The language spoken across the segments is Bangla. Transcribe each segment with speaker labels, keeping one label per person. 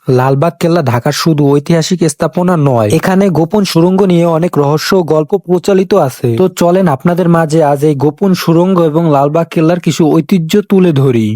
Speaker 1: লালবাগ কেল্লা ঢাকার শুধু ঐতিহাসিক স্থাপনা নয়, এখানে গোপন সুড়ঙ্গ নিয়ে অনেক রহস্য ও গল্প প্রচলিত আছে। তো চলেন আপনাদের মাঝে আজ এই গোপন সুড়ঙ্গ এবং লালবাগ কেল্লার কিছু ঐতিহ্য তুলে ধরি।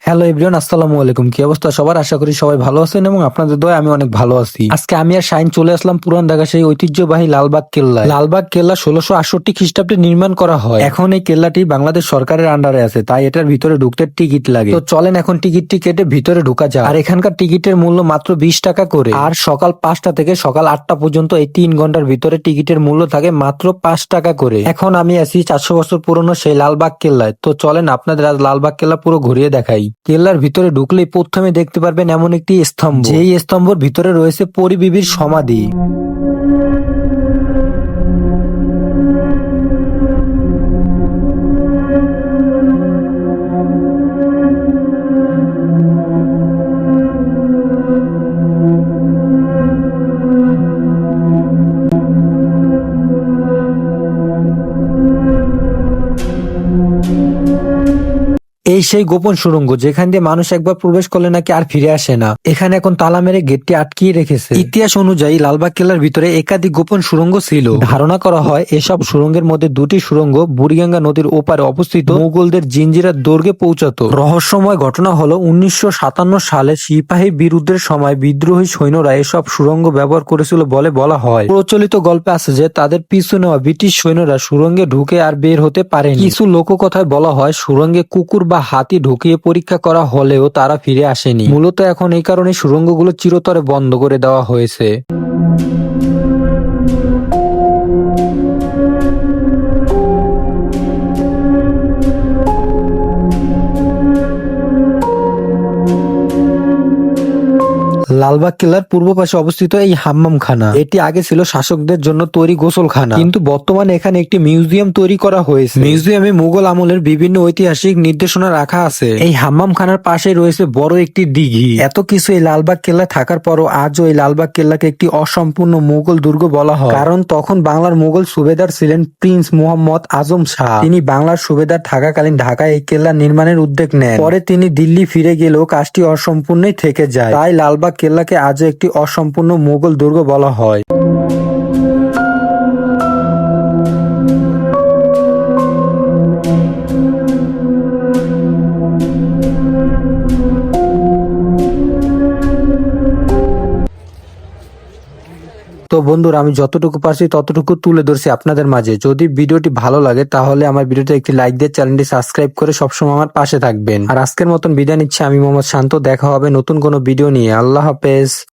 Speaker 1: হ্যালো এভরিওয়ান, আসসালামু আলাইকুম। কি অবস্থা সবার? আশা করি সবাই ভালো আছেন এবং আপনাদের দয়ায় আমি অনেক ভালো আছি। আজকে আমি আর শাইন চলে আসলাম পুরান ঢাকা সেই ঐতিহ্যবাহী লালবাগ কেল্লায়। লালবাগ কেল্লা 1668 খ্রিস্টাব্দে নির্মাণ করা হয়। এখন এই কেল্লাটি বাংলাদেশ সরকারের আন্ডারে আছে, তাই এটার ভিতরে ঢুকতে টিকিট লাগে। তো চলেন এখন টিকিটটি কেটে ভিতরে ঢোকা যায়। আর এখানকার টিকিটের মূল্য মাত্র 20 টাকা করে। আর সকাল 5টা থেকে সকাল 8টা পর্যন্ত এই 3 ঘন্টার ভিতরে টিকিটের মূল্য থাকে মাত্র 5 টাকা করে। এখন আমি আছি 400 বছর পুরনো সেই লালবাগ কেল্লায়। তো চলেন আপনাদের আজ লালবাগ কেল্লা পুরো ঘুরিয়ে দেখাই। কেল্লার ভিতরে ঢুকলেই প্রথমে দেখতে পারবেন এমন একটি স্তম্ভ, যেই স্তম্ভের ভিতরে রয়েছে পরী বিবির সমাধি। এই সেই গোপন সুড়ঙ্গ যেখান দিয়ে মানুষ একবার প্রবেশ করলে নাকি আর ফিরে আসে না। এখানে এখন তালা মেরে গেটটি আটকিয়ে রেখেছে। ইতিহাস অনুযায়ী লালবাগ কেল্লার ভিতরে একাধিক গোপন সুড়ঙ্গ ছিল। ধারণা করা হয় এসব সুড়ঙ্গের মধ্যে দুটি সুড়ঙ্গ বুড়িগঙ্গা নদীর ওপারে অবস্থিত মুঘলদের জিঞ্জিরার দুর্গে পৌঁছাতো। রহস্যময় ঘটনা হলো 1957 সালে সিপাহী বিরুদ্ধের সময় বিদ্রোহী সৈন্যরা এসব সুড়ঙ্গ ব্যবহার করেছিল বলে বলা হয়। প্রচলিত গল্পে আছে যে তাদের পিছু নেওয়া ব্রিটিশ সৈন্যরা সুড়ঙ্গে ঢুকে আর বের হতে পারেনি। কিছু লোককথায় বলা হয় সুড়ঙ্গে কুকুর বা হাতি ঢুকিয়ে পরীক্ষা করা হলেও তারা ফিরে আসেনি। মূলত এখন এই কারণে সুড়ঙ্গগুলো চিরতরে বন্ধ করে দেওয়া হয়েছে। লালবাগ কেল্লার পূর্ব পাশে অবস্থিত এই হাম্মামখানা, এটি আগে ছিল শাসকদের জন্য তৈরি গোসলখানা, কিন্তু বর্তমানে এখানে একটি মিউজিয়াম তৈরি করা হয়েছে। মিউজিয়ামে মুঘল আমলের বিভিন্ন ঐতিহাসিক নির্দেশনা রাখা আছে। এই হাম্মামখানার পাশে রয়েছে বড় একটি দিঘি। এত কিছু এই লালবাগ কেল্লা থাকার পরও আজও এই লালবাগ কেল্লাকে একটি অসম্পূর্ণ মুঘল দুর্গ বলা হয়, কারণ তখন বাংলার মুঘল সুবেদার ছিলেন প্রিন্স মোহাম্মদ আজম শাহ। তিনি বাংলার সুবেদার থাকাকালীন ঢাকায় এই কেল্লা নির্মাণের উদ্যোগ নেন। পরে তিনি দিল্লি ফিরে গেলেও কাজটি অসম্পূর্ণই থেকে যায়। তাই লালবাগ কেল্লাকে আজও একটি অসম্পূর্ণ মুঘল দুর্গ বলা হয়। তো বন্ধুরা, আমি যতটুকু পারছি ততটুকু তুলে ধরছি আপনাদের মাঝে। যদি ভিডিওটি ভালো লাগে তাহলে আমার ভিডিওতে একটি লাইক দিয়ে চ্যানেলটি সাবস্ক্রাইব করে সবসময় আমার পাশে থাকবেন। আর আজকের মতন বিদায় নিচ্ছি আমি মোহাম্মদ শান্ত। দেখা হবে নতুন কোনো ভিডিও নিয়ে। আল্লাহ হাফেজ।